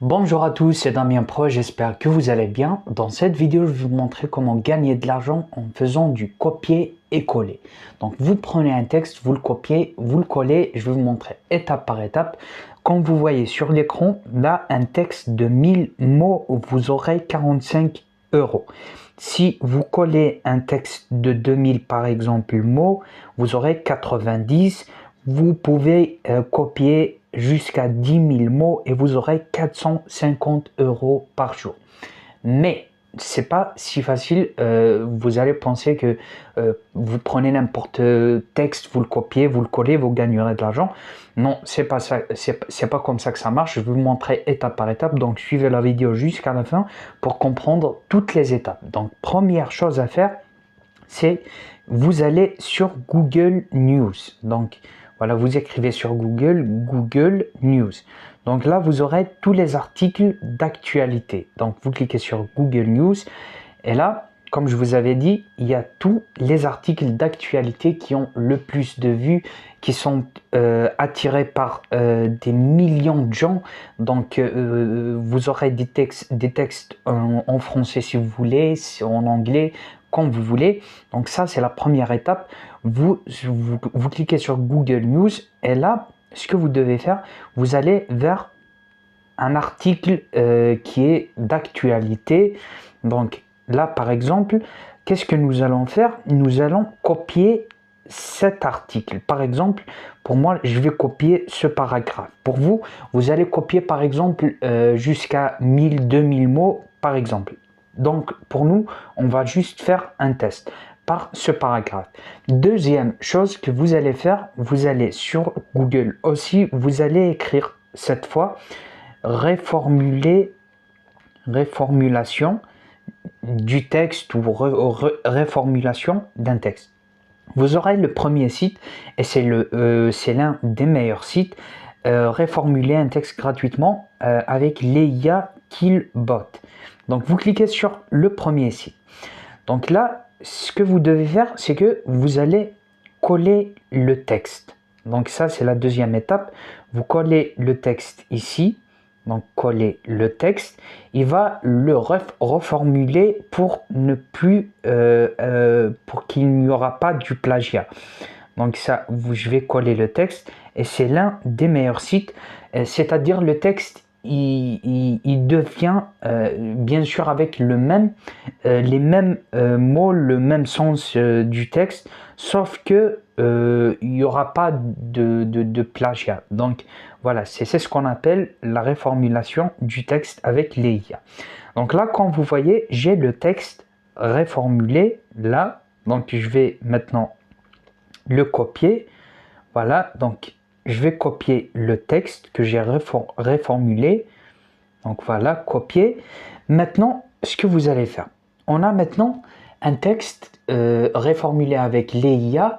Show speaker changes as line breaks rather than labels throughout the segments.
Bonjour à tous, c'est Damien Pro, j'espère que vous allez bien. Dans cette vidéo, je vais vous montrer comment gagner de l'argent en faisant du copier et coller. Donc vous prenez un texte, vous le copiez, vous le collez, je vais vous montrer étape par étape. Comme vous voyez sur l'écran, là un texte de 1000 mots, vous aurez 45 euros. Si vous collez un texte de 2000 par exemple mots, vous aurez 90. Vous pouvez copier jusqu'à 10 000 mots et vous aurez 450 euros par jour. Mais c'est pas si facile. Vous allez penser que vous prenez n'importe texte, vous le copiez, vous le collez, vous gagnerez de l'argent. Non, c'est pas ça. C'est pas comme ça que ça marche. Je vais vous montrer étape par étape. Donc suivez la vidéo jusqu'à la fin pour comprendre toutes les étapes. Donc première chose à faire, c'est vous allez sur Google News. Donc voilà, vous écrivez sur Google News. Donc là, vous aurez tous les articles d'actualité. Donc vous cliquez sur Google News et là, comme je vous avais dit, il y a tous les articles d'actualité qui ont le plus de vues, qui sont attirés par des millions de gens. Donc vous aurez des textes en français si vous voulez, en anglais, comme vous voulez. Donc ça, c'est la première étape. Vous cliquez sur Google News et là, ce que vous devez faire, vous allez vers un article qui est d'actualité. Donc là, par exemple, qu'est-ce que nous allons faire? Nous allons copier cet article. Par exemple, pour moi, je vais copier ce paragraphe. Pour vous, vous allez copier par exemple jusqu'à 1000, 2000 mots, par exemple. Donc, pour nous, on va juste faire un test par ce paragraphe. Deuxième chose que vous allez faire, vous allez sur Google aussi, vous allez écrire cette fois réformulation du texte ou réformulation d'un texte. Vous aurez le premier site et c'est l'un des meilleurs sites. Réformuler un texte gratuitement avec l'IA Killbot. Donc vous cliquez sur le premier site. Donc là, ce que vous devez faire, c'est que vous allez coller le texte. Donc ça, c'est la deuxième étape. Vous collez le texte ici. Donc coller le texte. Il va le reformuler pour ne plus, pour qu'il n'y aura pas du plagiat. Donc ça, je vais coller le texte et c'est l'un des meilleurs sites. C'est-à-dire le texte, il devient bien sûr avec les mêmes mots, le même sens du texte, sauf que il n'y aura pas de plagiat. Donc voilà, c'est ce qu'on appelle la réformulation du texte avec l'IA. Donc là, quand vous voyez, j'ai le texte réformulé là. Donc je vais maintenant le copier. Voilà, donc je vais copier le texte que j'ai réformulé. Donc voilà, copier. Maintenant, ce que vous allez faire, on a maintenant un texte réformulé avec l'IA.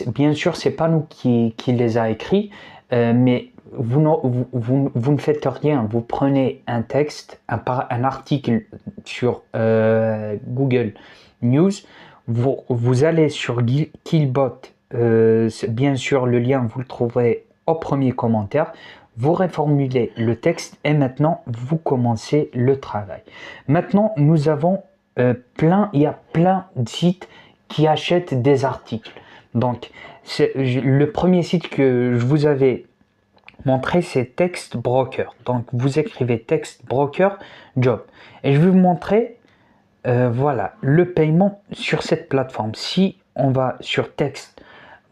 Bien sûr, c'est pas nous qui les a écrits, mais vous ne faites rien. Vous prenez un texte, un article sur Google News. Vous allez sur Killbot. Bien sûr, le lien, vous le trouverez au premier commentaire. Vous réformulez le texte et maintenant, vous commencez le travail. Maintenant, nous avons il y a plein de sites qui achètent des articles. Donc, le premier site que je vous avais montré, c'est Text Broker. Donc, vous écrivez Text Broker Job. Et je vais vous montrer, voilà, le paiement sur cette plateforme. Si on va sur Text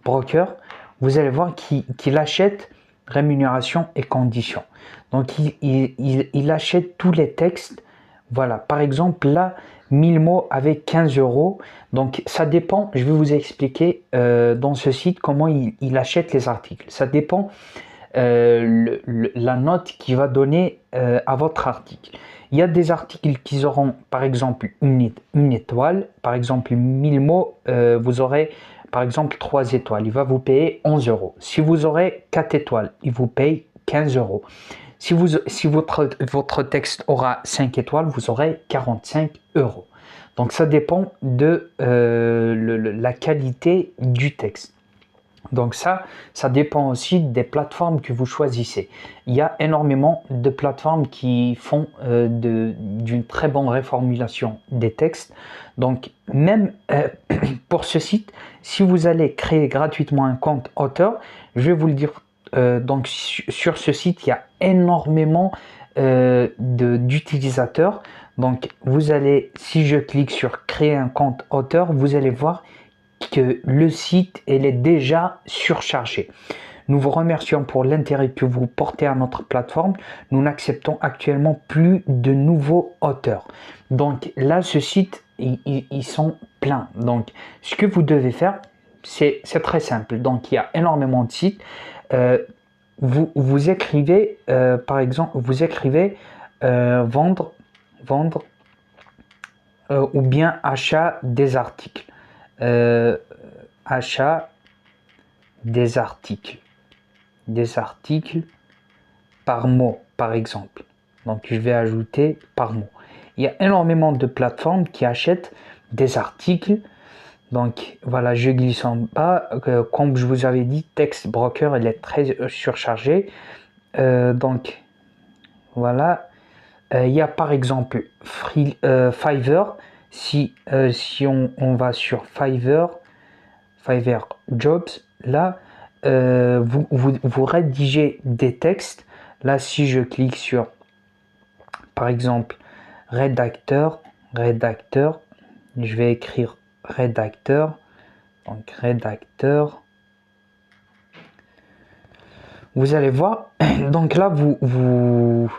Broker, vous allez voir qu'il achète rémunération et conditions. Donc, il achète tous les textes. Voilà, par exemple, là, 1000 mots avec 15 euros. Donc, ça dépend. Je vais vous expliquer dans ce site comment il achète les articles. Ça dépend la note qu'il va donner à votre article. Il y a des articles qui auront, par exemple, une étoile. Par exemple, 1000 mots, vous aurez par exemple 3 étoiles, il va vous payer 11 euros. Si vous aurez 4 étoiles, il vous paye 15 euros. Si votre texte aura 5 étoiles, vous aurez 45 euros. Donc ça dépend de la qualité du texte. Donc ça dépend aussi des plateformes que vous choisissez. Il y a énormément de plateformes qui font d'une très bonne réformulation des textes. Donc même pour ce site, si vous allez créer gratuitement un compte auteur, je vais vous le dire, donc sur ce site, il y a énormément d'utilisateurs. Donc vous allez, si je clique sur créer un compte auteur, vous allez voir que le site est déjà surchargé. Nous vous remercions pour l'intérêt que vous portez à notre plateforme. Nous n'acceptons actuellement plus de nouveaux auteurs. Donc là, ce site, ils sont pleins. Donc ce que vous devez faire, c'est très simple. Donc il y a énormément de sites. Vous écrivez, par exemple, vous écrivez vendre ou bien achat des articles. Achat des articles par mot, par exemple. Donc je vais ajouter par mot. Il y a énormément de plateformes qui achètent des articles. Donc voilà, je glisse en bas. Comme je vous avais dit, Text Broker, il est très surchargé. Donc voilà. Il y a par exemple Fiverr. Si on va sur Fiverr Jobs, là, vous rédigez des textes. Là, si je clique sur, par exemple, rédacteur, je vais écrire rédacteur. Donc, rédacteur. Vous allez voir, donc là, vous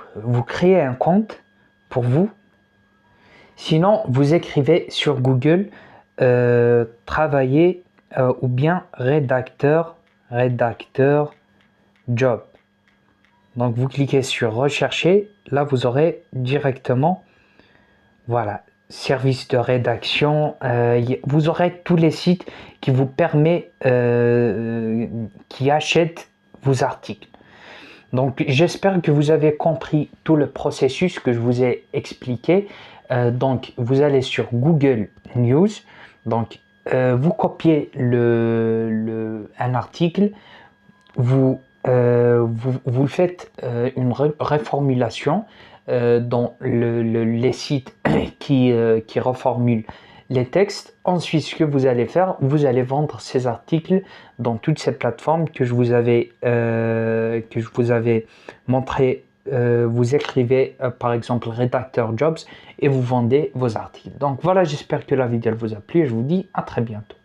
créez un compte pour vous. Sinon, vous écrivez sur Google travailler ou bien rédacteur job. Donc vous cliquez sur rechercher, là vous aurez directement, voilà, service de rédaction, vous aurez tous les sites qui vous permettent, qui achètent vos articles. Donc j'espère que vous avez compris tout le processus que je vous ai expliqué. Donc vous allez sur Google News, donc vous copiez un article, vous faites une réformulation dans les sites qui reformulent les textes. Ensuite, ce que vous allez faire, vous allez vendre ces articles dans toutes ces plateformes que je vous avais montré. Vous écrivez par exemple rédacteur jobs et vous vendez vos articles. Donc voilà, j'espère que la vidéo vous a plu et je vous dis à très bientôt.